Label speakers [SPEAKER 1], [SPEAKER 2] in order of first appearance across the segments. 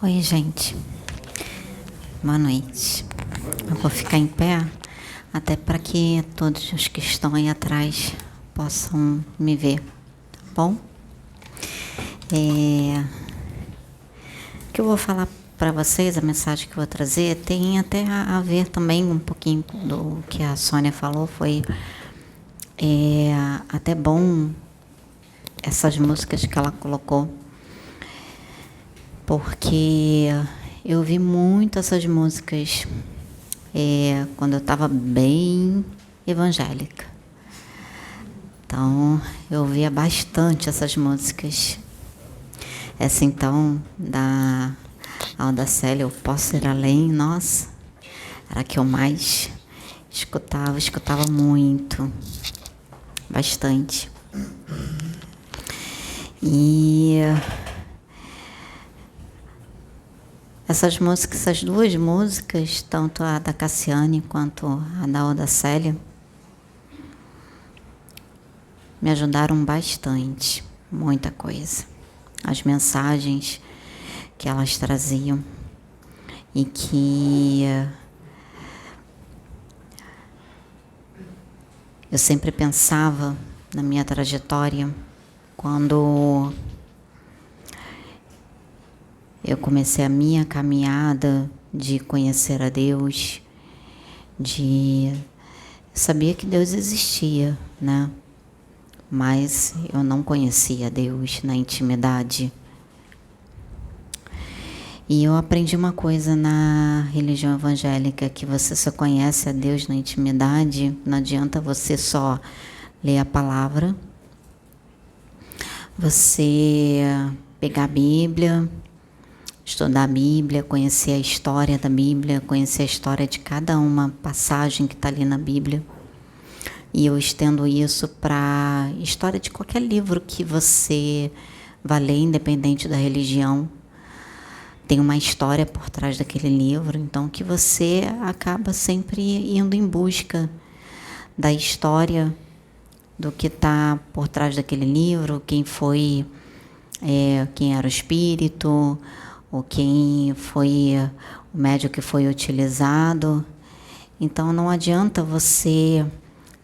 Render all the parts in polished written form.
[SPEAKER 1] Oi, gente. Boa noite. Eu vou ficar em pé, até para que todos os que estão aí atrás possam me ver, tá bom? O que eu vou falar para vocês, a mensagem que eu vou trazer, tem até a ver também um pouquinho do que a Sônia falou. Foi até bom essas músicas que ela colocou, porque eu vi muito essas músicas quando eu estava bem evangélica. Então, eu ouvia bastante essas músicas. Essa, então, da Audacélia, Eu Posso Ir Além, nossa, era a que eu mais escutava muito, bastante. E essas duas músicas, tanto a da Cassiane quanto a da Audacélia, me ajudaram bastante, muita coisa. As mensagens que elas traziam e que eu sempre pensava na minha trajetória, quando eu comecei a minha caminhada de conhecer a Deus, de saber que Deus existia, né? Mas eu não conhecia Deus na intimidade. E eu aprendi uma coisa na religião evangélica, que você só conhece a Deus na intimidade. Não adianta você só ler a palavra, você pegar a Bíblia, estudar a Bíblia, conhecer a história da Bíblia, conhecer a história de cada uma passagem que está ali na Bíblia. E eu estendo isso para a história de qualquer livro que você vá ler, independente da religião. Tem uma história por trás daquele livro, então que você acaba sempre indo em busca da história, do que está por trás daquele livro, quem foi, quem era o espírito, ou quem foi o médium que foi utilizado. Então não adianta você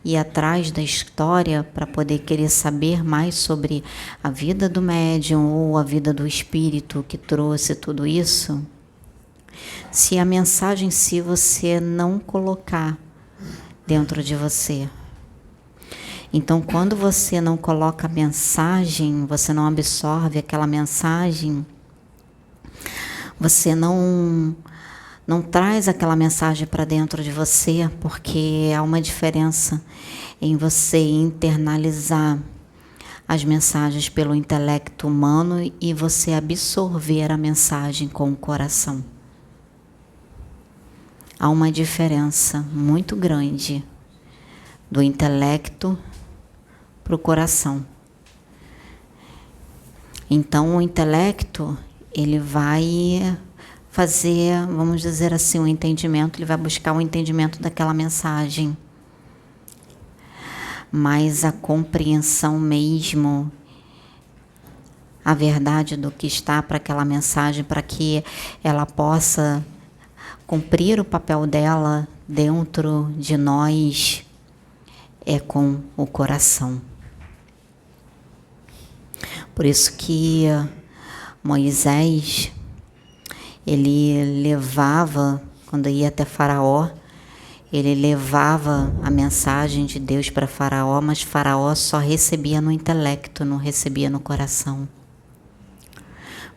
[SPEAKER 1] ir atrás da história para poder querer saber mais sobre a vida do médium ou a vida do espírito que trouxe tudo isso, se a mensagem em si você não colocar dentro de você. Então, quando você não coloca a mensagem, você não absorve aquela mensagem, você não traz aquela mensagem para dentro de você, porque há uma diferença em você internalizar as mensagens pelo intelecto humano e você absorver a mensagem com o coração. Há uma diferença muito grande do intelecto para o coração. Então, o intelecto, ele vai fazer, vamos dizer assim, um entendimento, ele vai buscar o entendimento daquela mensagem. Mas a compreensão mesmo, a verdade do que está para aquela mensagem, para que ela possa cumprir o papel dela dentro de nós, é com o coração. Por isso que Moisés, ele levava, quando ia até Faraó, ele levava a mensagem de Deus para Faraó, mas Faraó só recebia no intelecto, não recebia no coração.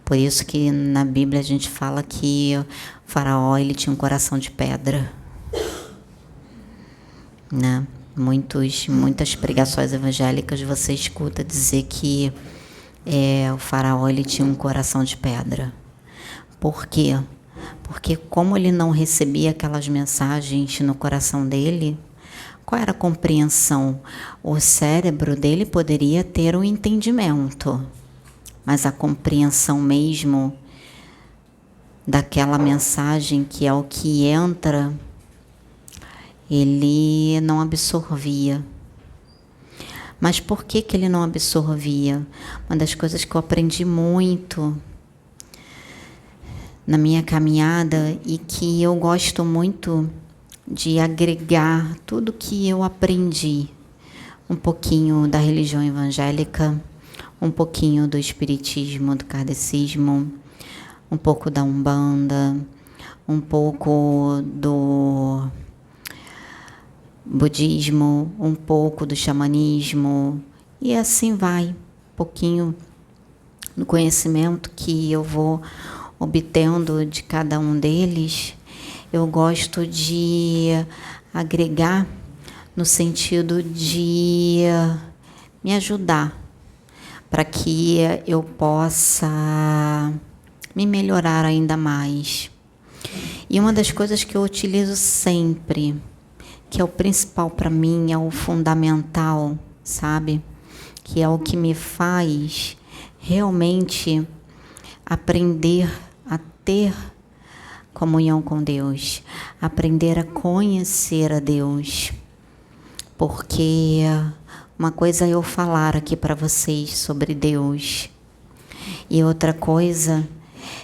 [SPEAKER 1] Por isso que na Bíblia a gente fala que Faraó, ele tinha um coração de pedra, né? Muitas pregações evangélicas você escuta dizer que o Faraó, ele tinha um coração de pedra. Por quê? Porque como ele não recebia aquelas mensagens no coração dele, qual era a compreensão? O cérebro dele poderia ter um entendimento, mas a compreensão mesmo daquela mensagem, que é o que entra, ele não absorvia. Mas por que ele não absorvia? Uma das coisas que eu aprendi muito na minha caminhada e que eu gosto muito de agregar tudo que eu aprendi. Um pouquinho da religião evangélica, um pouquinho do espiritismo, do kardecismo, um pouco da Umbanda, um pouco do budismo, um pouco do xamanismo, e assim vai, um pouquinho do conhecimento que eu vou obtendo de cada um deles. Eu gosto de agregar no sentido de me ajudar para que eu possa me melhorar ainda mais. E uma das coisas que eu utilizo sempre, que é o principal para mim, é o fundamental, sabe? Que é o que me faz realmente aprender a ter comunhão com Deus, aprender a conhecer a Deus. Porque uma coisa é eu falar aqui para vocês sobre Deus, e outra coisa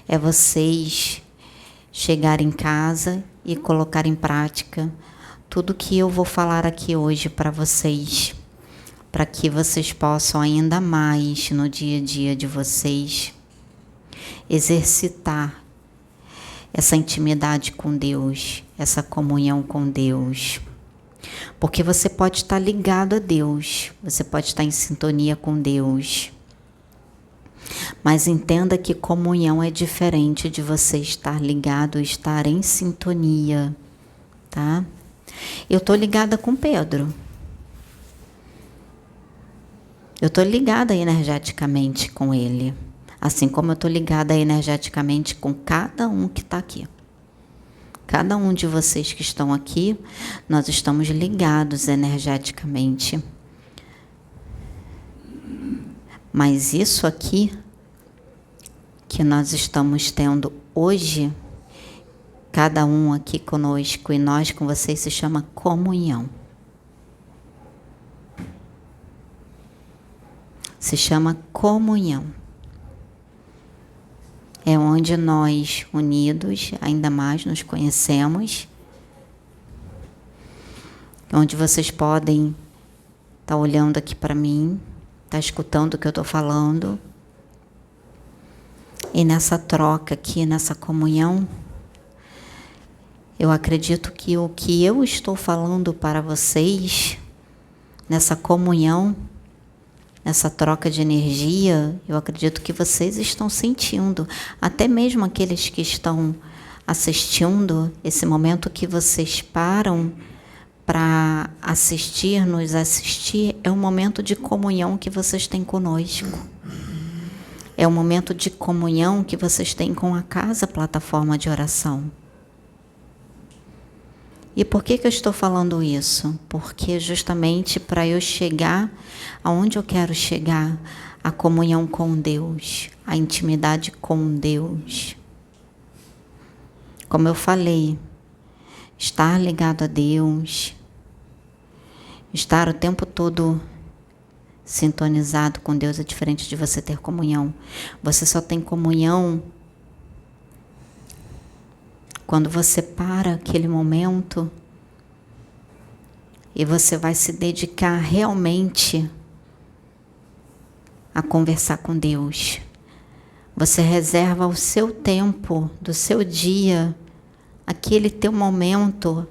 [SPEAKER 1] é vocês chegarem em casa e colocar em prática tudo que eu vou falar aqui hoje para vocês, para que vocês possam ainda mais no dia a dia de vocês exercitar essa intimidade com Deus, essa comunhão com Deus. Porque você pode estar ligado a Deus, você pode estar em sintonia com Deus, mas entenda que comunhão é diferente de você estar ligado, estar em sintonia, tá? Eu estou ligada com Pedro. Eu estou ligada energeticamente com ele, assim como eu estou ligada energeticamente com cada um que está aqui. Cada um de vocês que estão aqui, nós estamos ligados energeticamente. Mas isso aqui que nós estamos tendo hoje, cada um aqui conosco e nós com vocês, se chama comunhão. Se chama comunhão. É onde nós, unidos, ainda mais nos conhecemos. Onde vocês podem estar olhando aqui para mim, estar escutando o que eu estou falando. E nessa troca aqui, nessa comunhão, eu acredito que o que eu estou falando para vocês, nessa comunhão, nessa troca de energia, eu acredito que vocês estão sentindo, até mesmo aqueles que estão assistindo, esse momento que vocês param para assistir, nos assistir, é um momento de comunhão que vocês têm conosco. É um momento de comunhão que vocês têm com a casa plataforma de oração. E por que eu estou falando isso? Porque justamente para eu chegar aonde eu quero chegar, a comunhão com Deus, a intimidade com Deus. Como eu falei, estar ligado a Deus, estar o tempo todo sintonizado com Deus é diferente de você ter comunhão. Você só tem comunhão quando você para aquele momento e você vai se dedicar realmente a conversar com Deus. Você reserva o seu tempo do seu dia, aquele teu momento,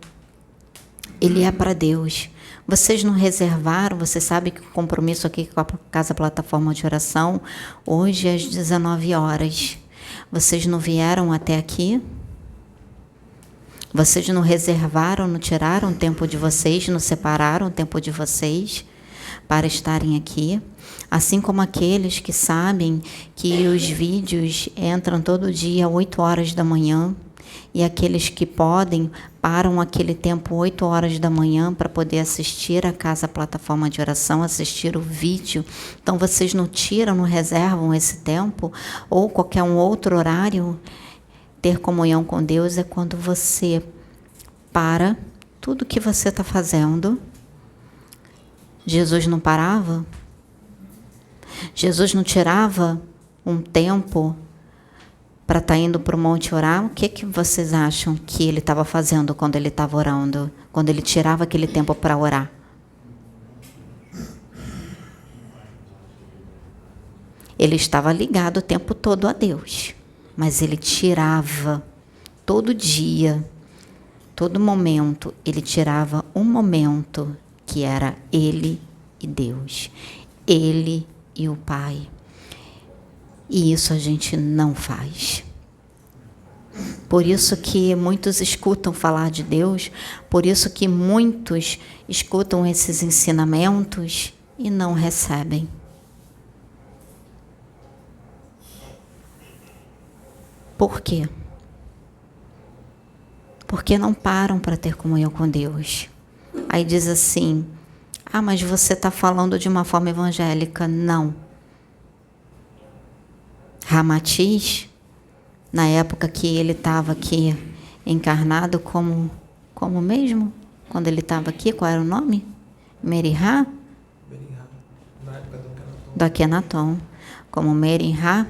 [SPEAKER 1] ele é para Deus. Vocês não reservaram, você sabe que o compromisso aqui com a Casa Plataforma de Oração, hoje às 19 horas. Vocês não vieram até aqui? Vocês não reservaram, não tiraram tempo de vocês, não separaram o tempo de vocês para estarem aqui? Assim como aqueles que sabem que os vídeos entram todo dia às 8 horas da manhã, e aqueles que podem param aquele tempo 8 horas da manhã para poder assistir a Casa Plataforma de Oração, assistir o vídeo. Então vocês não tiram, não reservam esse tempo, ou qualquer um outro horário. Ter comunhão com Deus é quando você para tudo que você está fazendo. Jesus não parava? Jesus não tirava um tempo para estar indo para o monte orar, o que vocês acham que ele estava fazendo quando ele estava orando? Quando ele tirava aquele tempo para orar? Ele estava ligado o tempo todo a Deus, mas ele tirava todo dia, todo momento, ele tirava um momento que era ele e Deus, ele e o Pai. E isso a gente não faz. Por isso que muitos escutam falar de Deus, por isso que muitos escutam esses ensinamentos e não recebem. Por quê? Porque não param para ter comunhão com Deus. Aí diz assim, mas você está falando de uma forma evangélica. Não. Ramatiz, na época que ele estava aqui encarnado como mesmo? Quando ele estava aqui, qual era o nome? Merihá?
[SPEAKER 2] Na época
[SPEAKER 1] do Akhenaton. Como Merihá,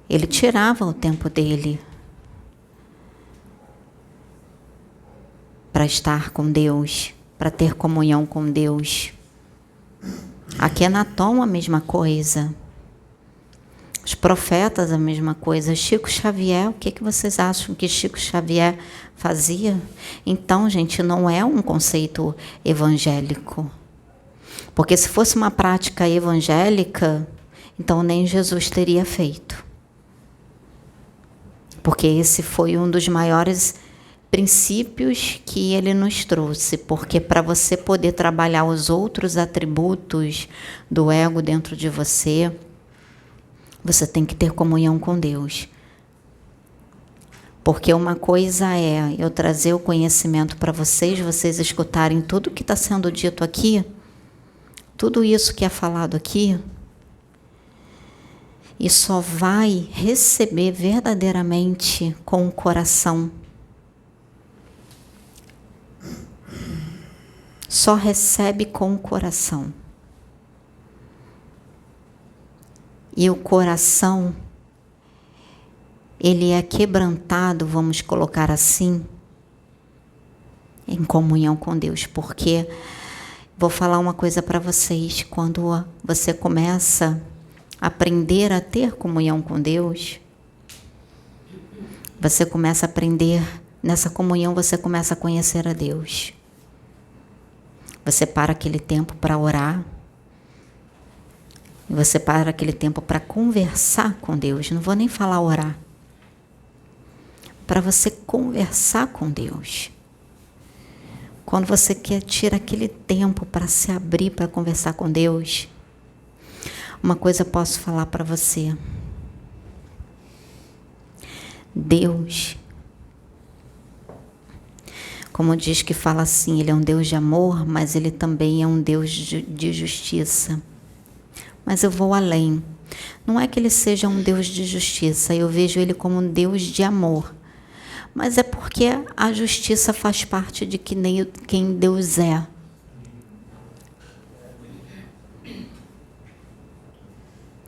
[SPEAKER 1] ele tirava o tempo dele para estar com Deus, para ter comunhão com Deus. Akhenaton, a mesma coisa. Os profetas, a mesma coisa. Chico Xavier, o que vocês acham que Chico Xavier fazia? Então, gente, não é um conceito evangélico. Porque se fosse uma prática evangélica, então nem Jesus teria feito. Porque esse foi um dos maiores princípios que ele nos trouxe. Porque para você poder trabalhar os outros atributos do ego dentro de você, você tem que ter comunhão com Deus. Porque uma coisa é eu trazer o conhecimento para vocês escutarem tudo que está sendo dito aqui, tudo isso que é falado aqui, e só vai receber verdadeiramente com o coração. Só recebe com o coração. E o coração, ele é quebrantado, vamos colocar assim, em comunhão com Deus. Porque, vou falar uma coisa para vocês, quando você começa a aprender a ter comunhão com Deus, você começa a aprender, nessa comunhão você começa a conhecer a Deus. Você para aquele tempo para orar, e você para aquele tempo para conversar com Deus. Não vou nem falar orar. Para você conversar com Deus. Quando você tira aquele tempo para se abrir para conversar com Deus, uma coisa eu posso falar para você. Deus, como diz que fala assim, ele é um Deus de amor, mas ele também é um Deus de justiça. Mas eu vou além. Não é que ele seja um Deus de justiça, eu vejo ele como um Deus de amor. Mas é porque a justiça faz parte de quem Deus é.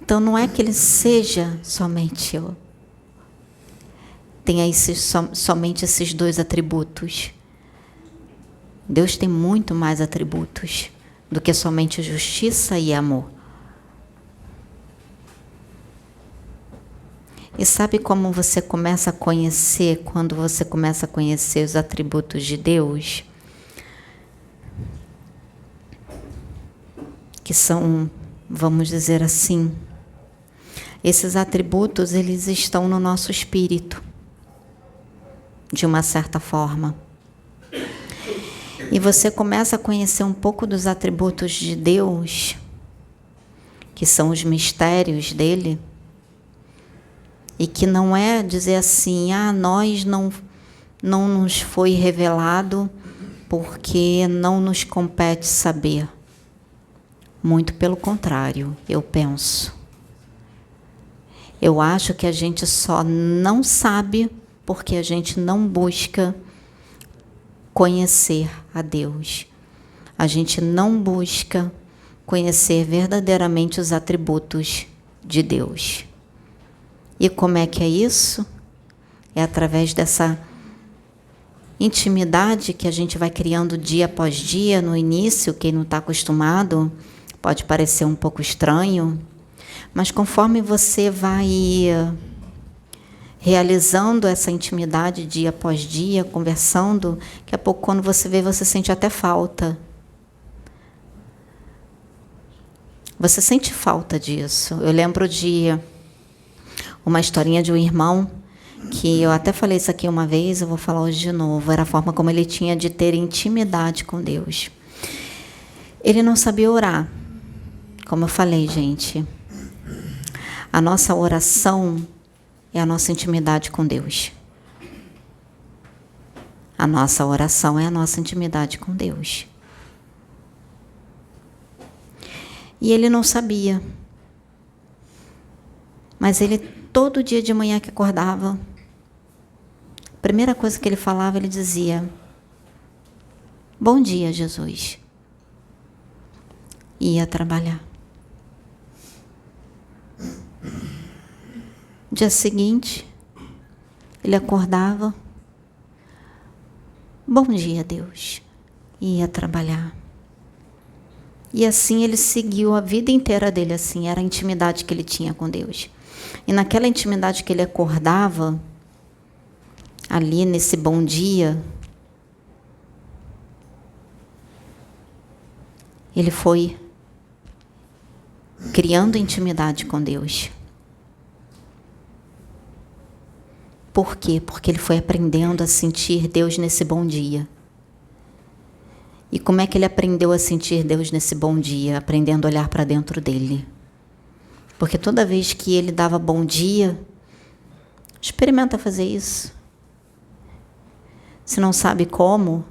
[SPEAKER 1] Então não é que ele seja somente tenha somente esses dois atributos. Deus tem muito mais atributos do que somente justiça e amor. E sabe como você começa a conhecer, quando você começa a conhecer os atributos de Deus? Que são, vamos dizer assim, esses atributos, eles estão no nosso espírito, de uma certa forma. E você começa a conhecer um pouco dos atributos de Deus, que são os mistérios dele, e que não é dizer assim, nós não nos foi revelado porque não nos compete saber. Muito pelo contrário, eu penso. Eu acho que a gente só não sabe porque a gente não busca conhecer a Deus. A gente não busca conhecer verdadeiramente os atributos de Deus. E como é que é isso? É através dessa intimidade que a gente vai criando dia após dia. No início, quem não está acostumado, pode parecer um pouco estranho, mas conforme você vai realizando essa intimidade dia após dia, conversando, daqui a pouco, quando você vê, você sente até falta. Você sente falta disso. Eu lembro de uma historinha de um irmão, que eu até falei isso aqui uma vez, eu vou falar hoje de novo. Era a forma como ele tinha de ter intimidade com Deus. Ele não sabia orar. Como eu falei, gente, a nossa oração é a nossa intimidade com Deus. A nossa oração é a nossa intimidade com Deus. E ele não sabia. Mas ele, todo dia de manhã que acordava, a primeira coisa que ele falava, ele dizia: bom dia, Jesus. E ia trabalhar. Dia seguinte, ele acordava: bom dia, Deus. E ia trabalhar. E assim ele seguiu a vida inteira dele, assim, era a intimidade que ele tinha com Deus. E naquela intimidade que ele acordava, ali nesse bom dia, ele foi criando intimidade com Deus. Por quê? Porque ele foi aprendendo a sentir Deus nesse bom dia. E como é que ele aprendeu a sentir Deus nesse bom dia? Aprendendo a olhar para dentro dele. Porque toda vez que ele dava bom dia, experimenta fazer isso. Se não sabe como,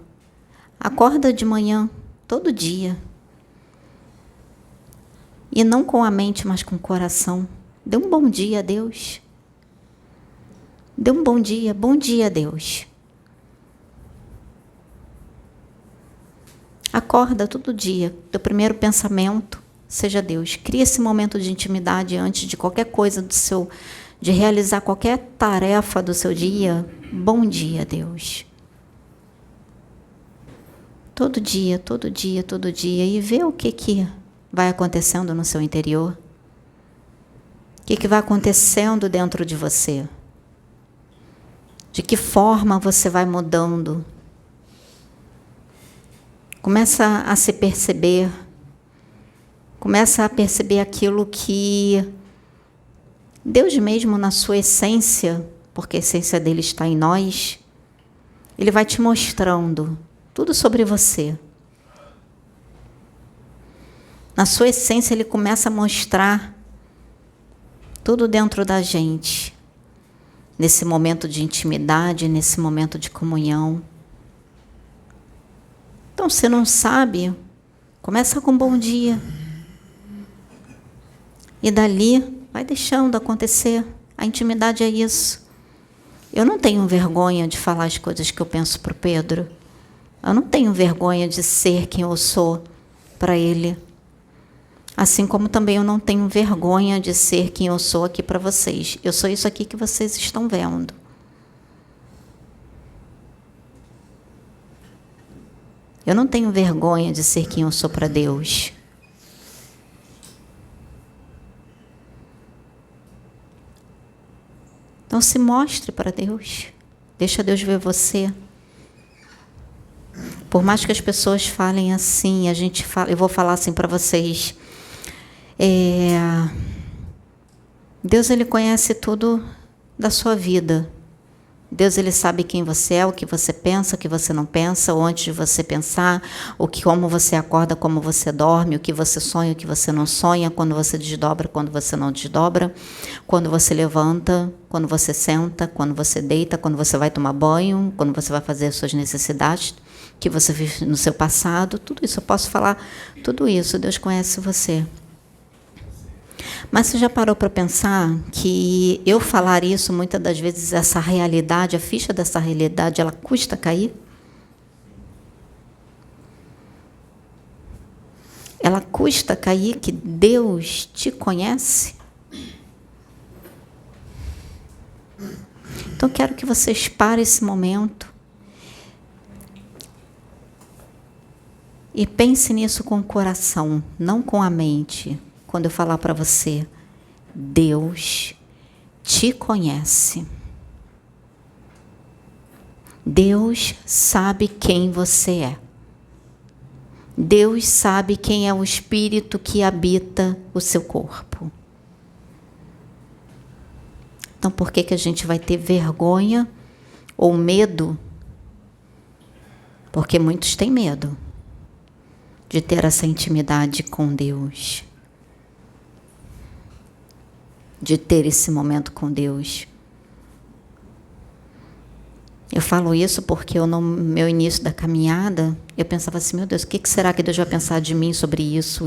[SPEAKER 1] acorda de manhã, todo dia. E não com a mente, mas com o coração. Dê um bom dia a Deus. Dê um bom dia a Deus. Acorda todo dia, teu primeiro pensamento seja Deus. Cria esse momento de intimidade antes de qualquer coisa de realizar qualquer tarefa do seu dia. Bom dia, Deus. Todo dia, todo dia, todo dia. E vê o que vai acontecendo no seu interior. O que vai acontecendo dentro de você. De que forma você vai mudando. Começa a se perceber. Começa a perceber aquilo que Deus mesmo, na sua essência, porque a essência dele está em nós, ele vai te mostrando tudo sobre você. Na sua essência, ele começa a mostrar tudo dentro da gente. Nesse momento de intimidade, nesse momento de comunhão. Então, se não sabe, começa com um bom dia. E dali, vai deixando acontecer. A intimidade é isso. Eu não tenho vergonha de falar as coisas que eu penso para o Pedro. Eu não tenho vergonha de ser quem eu sou para ele. Assim como também eu não tenho vergonha de ser quem eu sou aqui para vocês. Eu sou isso aqui que vocês estão vendo. Eu não tenho vergonha de ser quem eu sou para Deus. Então se mostre para Deus. Deixa Deus ver você. Por mais que as pessoas falem assim, eu vou falar assim para vocês. Deus, ele conhece tudo da sua vida. Deus, ele sabe quem você é, o que você pensa, o que você não pensa, ou antes de você pensar, como você acorda, como você dorme, o que você sonha, o que você não sonha, quando você desdobra, quando você não desdobra, quando você levanta, quando você senta, quando você deita, quando você vai tomar banho, quando você vai fazer as suas necessidades, que você vive no seu passado, tudo isso, eu posso falar tudo isso, Deus conhece você. Mas você já parou para pensar que eu falar isso, muitas das vezes, essa realidade, a ficha dessa realidade, ela custa cair? Ela custa cair que Deus te conhece? Então, eu quero que vocês parem esse momento e pense nisso com o coração, não com a mente. Quando eu falar para você, Deus te conhece. Deus sabe quem você é. Deus sabe quem é o espírito que habita o seu corpo. Então, por que a gente vai ter vergonha ou medo? Porque muitos têm medo de ter essa intimidade com Deus, de ter esse momento com Deus. Eu falo isso porque eu, no meu início da caminhada, eu pensava assim, meu Deus, o que será que Deus vai pensar de mim sobre isso.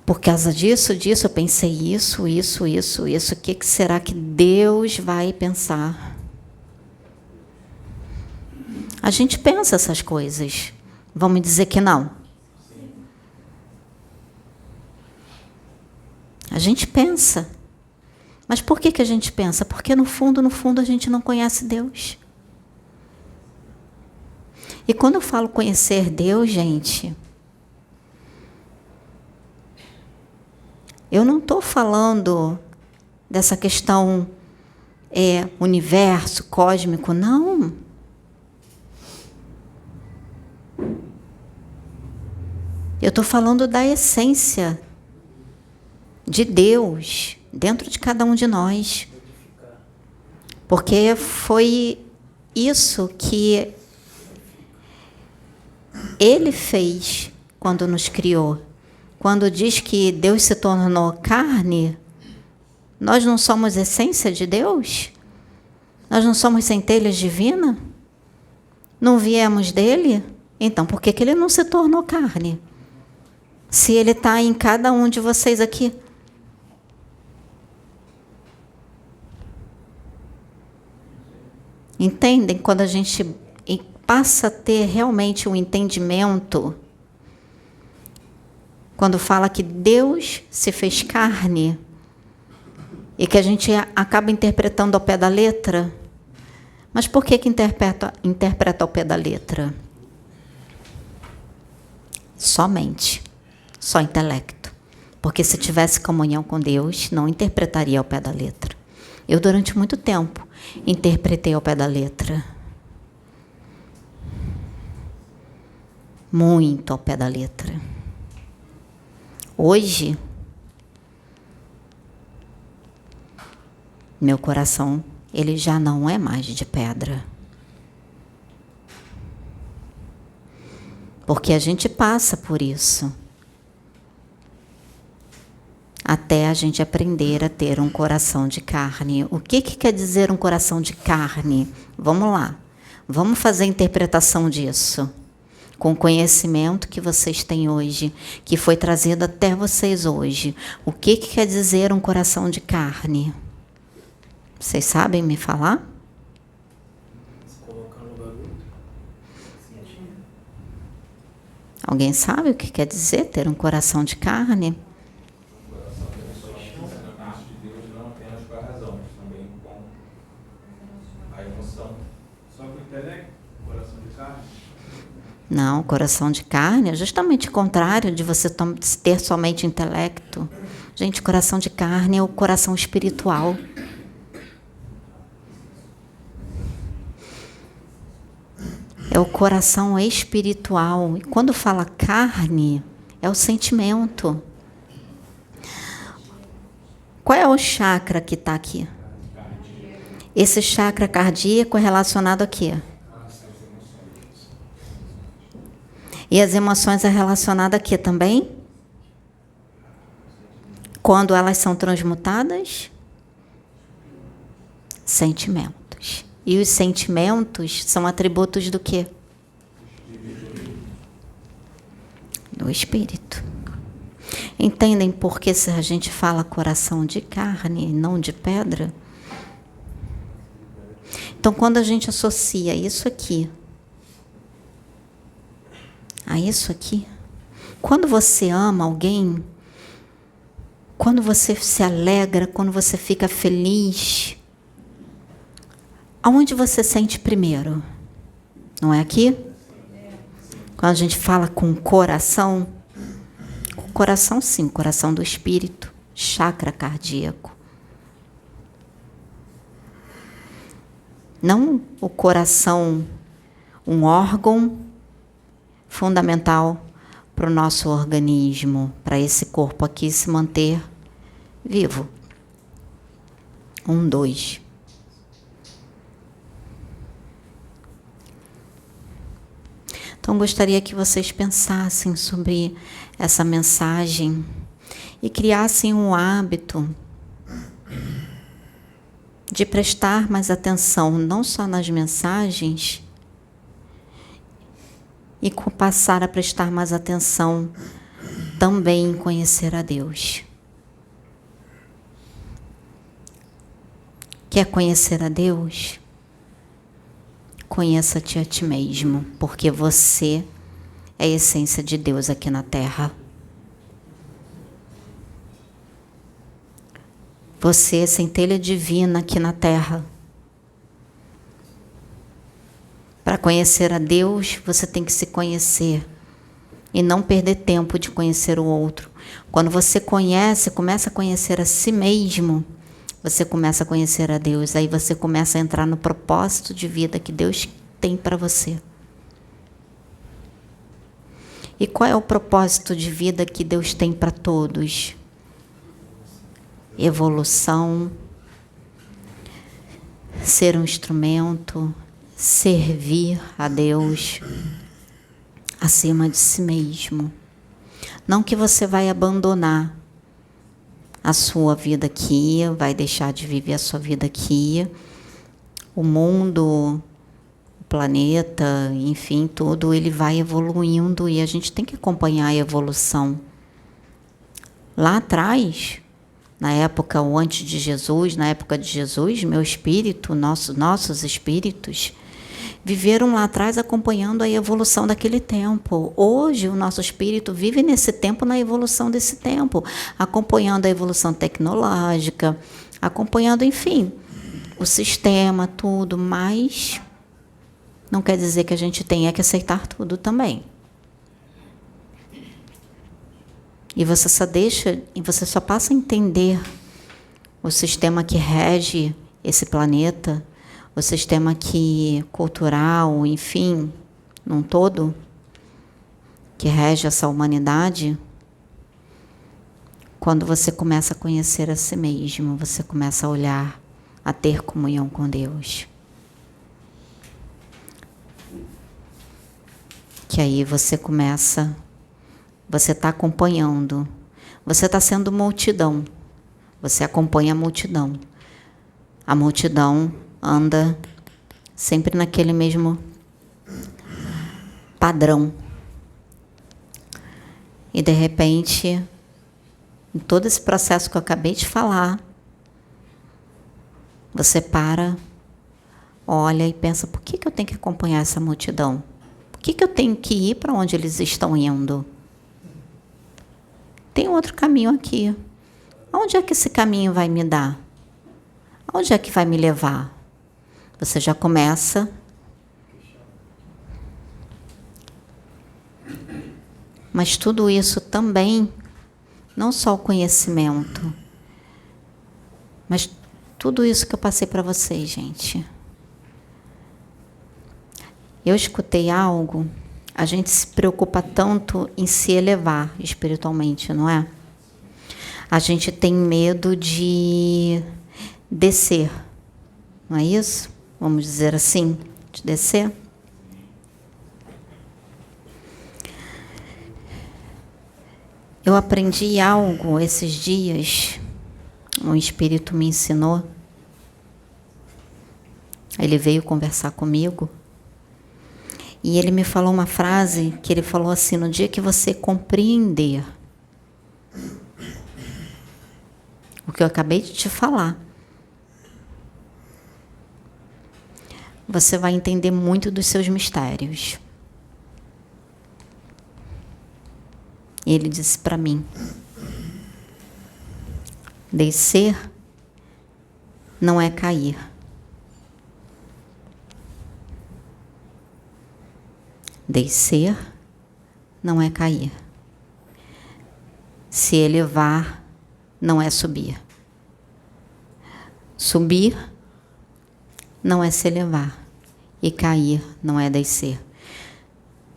[SPEAKER 1] Por causa disso, eu pensei isso. O que será que Deus vai pensar? A gente pensa essas coisas. Vão me dizer que não? A gente pensa. Mas por que a gente pensa? Porque no fundo, a gente não conhece Deus. E quando eu falo conhecer Deus, gente, eu não estou falando dessa questão universo, cósmico, não. Eu estou falando da essência de Deus dentro de cada um de nós. Porque foi isso que Ele fez quando nos criou. Quando diz que Deus se tornou carne, nós não somos essência de Deus? Nós não somos centelhas divinas? Não viemos dele? Então, por que Ele não se tornou carne? Se Ele está em cada um de vocês aqui. Entendem? Quando a gente passa a ter realmente um entendimento, quando fala que Deus se fez carne, e que a gente acaba interpretando ao pé da letra. Mas por que interpreta ao pé da letra? Somente. Só intelecto. Porque se tivesse comunhão com Deus, não interpretaria ao pé da letra. Eu, durante muito tempo, interpretei ao pé da letra. Muito ao pé da letra. Hoje, meu coração, ele já não é mais de pedra. Porque a gente passa por isso. Até a gente aprender a ter um coração de carne. O que quer dizer um coração de carne? Vamos lá. Vamos fazer a interpretação disso. Com o conhecimento que vocês têm hoje, que foi trazido até vocês hoje. O que quer dizer um coração de carne? Vocês sabem me falar? Alguém sabe o que quer dizer ter um coração de carne? Não, coração de carne é justamente o contrário de você ter somente intelecto. Gente, coração de carne é o coração espiritual. É o coração espiritual. E quando fala carne, é o sentimento. Qual é o chakra que está aqui? Esse chakra cardíaco é relacionado a quê? E as emoções é relacionada a quê também? Quando elas são transmutadas? Sentimentos. E os sentimentos são atributos do quê? Do espírito. Entendem por que se a gente fala coração de carne e não de pedra? Então, quando a gente associa isso aqui a isso aqui, quando você ama alguém, Quando você se alegra, quando você fica feliz, aonde você sente primeiro? Não é aqui? Quando a gente fala com o coração sim, coração do espírito, chakra cardíaco. Não o coração, um órgão fundamental para o nosso organismo, para esse corpo aqui se manter vivo. 1, 2. Então, gostaria que vocês pensassem sobre essa mensagem e criassem um hábito de prestar mais atenção, não só nas mensagens, e passar a prestar mais atenção também em conhecer a Deus. Quer conhecer a Deus? Conheça-te a ti mesmo, porque você é a essência de Deus aqui na Terra. Você é centelha divina aqui na Terra. Para conhecer a Deus, você tem que se conhecer e não perder tempo de conhecer o outro. Quando você começa a conhecer a si mesmo, você começa a conhecer a Deus. Aí você começa a entrar no propósito de vida que Deus tem para você. E qual é o propósito de vida que Deus tem para todos? Evolução, ser um instrumento, servir a Deus acima de si mesmo. Não que você vai abandonar a sua vida aqui, vai deixar de viver a sua vida aqui, o mundo, o planeta, enfim, tudo, ele vai evoluindo e a gente tem que acompanhar a evolução. Lá atrás, na época ou antes de Jesus, na época de Jesus, meu espírito, nossos espíritos, viveram lá atrás acompanhando a evolução daquele tempo. Hoje, o nosso espírito vive nesse tempo, na evolução desse tempo, acompanhando a evolução tecnológica, acompanhando, enfim, o sistema, tudo, mas não quer dizer que a gente tenha que aceitar tudo também. E você só passa a entender o sistema que rege esse planeta, o sistema cultural, enfim, num todo, que rege essa humanidade, quando você começa a conhecer a si mesmo, você começa a olhar, a ter comunhão com Deus. Que aí você está acompanhando, você está sendo multidão, você acompanha a multidão. A multidão anda sempre naquele mesmo padrão. E de repente, em todo esse processo que eu acabei de falar, você para, olha e pensa, por que eu tenho que acompanhar essa multidão? Por que eu tenho que ir para onde eles estão indo? Tem outro caminho aqui. Aonde é que esse caminho vai me dar? Aonde é que vai me levar? Você já começa. Mas tudo isso também, não só o conhecimento, mas tudo isso que eu passei para vocês, gente. Eu escutei algo, a gente se preocupa tanto em se elevar espiritualmente, não é? A gente tem medo de descer, não é isso? Vamos dizer assim, de descer. Eu aprendi algo esses dias, um espírito me ensinou. Ele veio conversar comigo e ele me falou uma frase que ele falou assim: no dia que você compreender o que eu acabei de te falar, você vai entender muito dos seus mistérios. E ele disse para mim: Descer não é cair. Descer não é cair. Se elevar não é subir. Subir não é se elevar. E cair não é descer.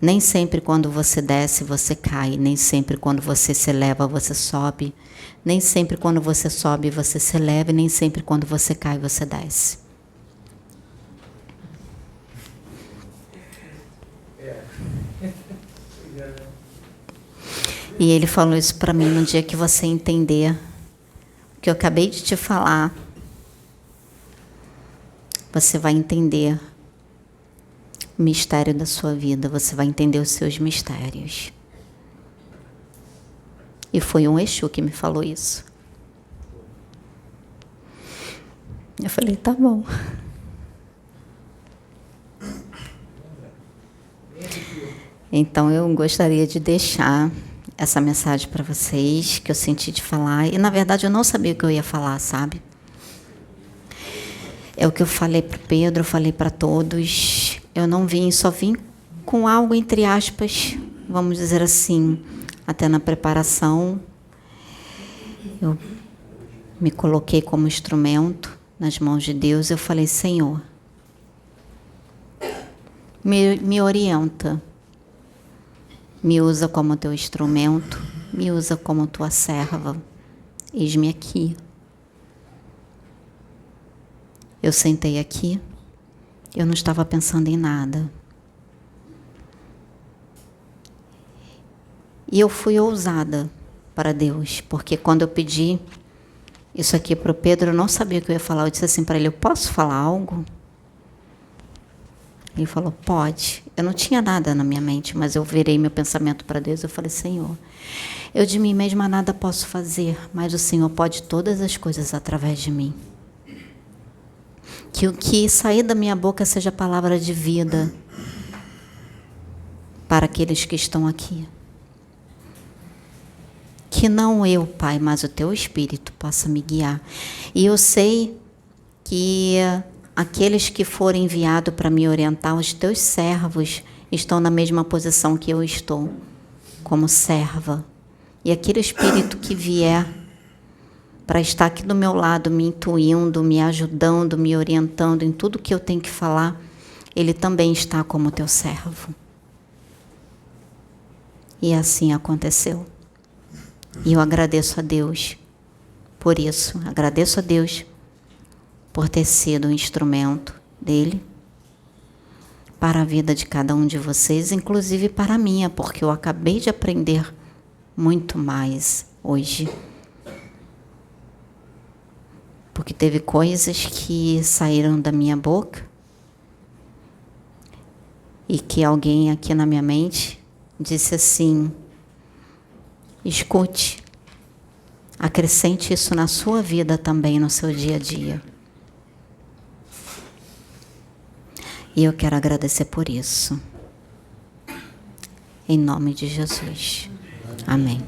[SPEAKER 1] Nem sempre quando você desce, você cai. Nem sempre quando você se eleva, você sobe. Nem sempre quando você sobe, você se eleva. E nem sempre quando você cai, você desce. E ele falou isso para mim no dia que você entender o que eu acabei de te falar. Você vai entender o mistério da sua vida, você vai entender os seus mistérios. E foi um Exu que me falou isso. Eu falei, tá bom. Então eu gostaria de deixar essa mensagem para vocês, que eu senti de falar. E na verdade eu não sabia o que eu ia falar, sabe? É o que eu falei para Pedro, eu falei para todos. Eu não vim, só vim com algo entre aspas, vamos dizer assim, até na preparação. Eu me coloquei como instrumento nas mãos de Deus. Eu falei, Senhor, me orienta. Me usa como teu instrumento, me usa como tua serva. Eis-me aqui. Eu sentei aqui, eu não estava pensando em nada. E eu fui ousada para Deus, porque quando eu pedi isso aqui para o Pedro, eu não sabia o que eu ia falar. Eu disse assim para ele, eu posso falar algo? Ele falou, pode. Eu não tinha nada na minha mente, mas eu virei meu pensamento para Deus. Eu falei, Senhor, eu de mim mesma nada posso fazer, mas o Senhor pode todas as coisas através de mim. Que o que sair da minha boca seja palavra de vida para aqueles que estão aqui. Que não eu, Pai, mas o teu Espírito possa me guiar. E eu sei que aqueles que forem enviados para me orientar, os teus servos, estão na mesma posição que eu estou, como serva. E aquele Espírito que vier para estar aqui do meu lado, me intuindo, me ajudando, me orientando em tudo que eu tenho que falar, ele também está como teu servo. E assim aconteceu. E eu agradeço a Deus por isso. Agradeço a Deus por ter sido um instrumento dele para a vida de cada um de vocês, inclusive para a minha, porque eu acabei de aprender muito mais hoje. Porque teve coisas que saíram da minha boca e que alguém aqui na minha mente disse assim, escute, acrescente isso na sua vida também, no seu dia a dia. E eu quero agradecer por isso. Em nome de Jesus. Amém.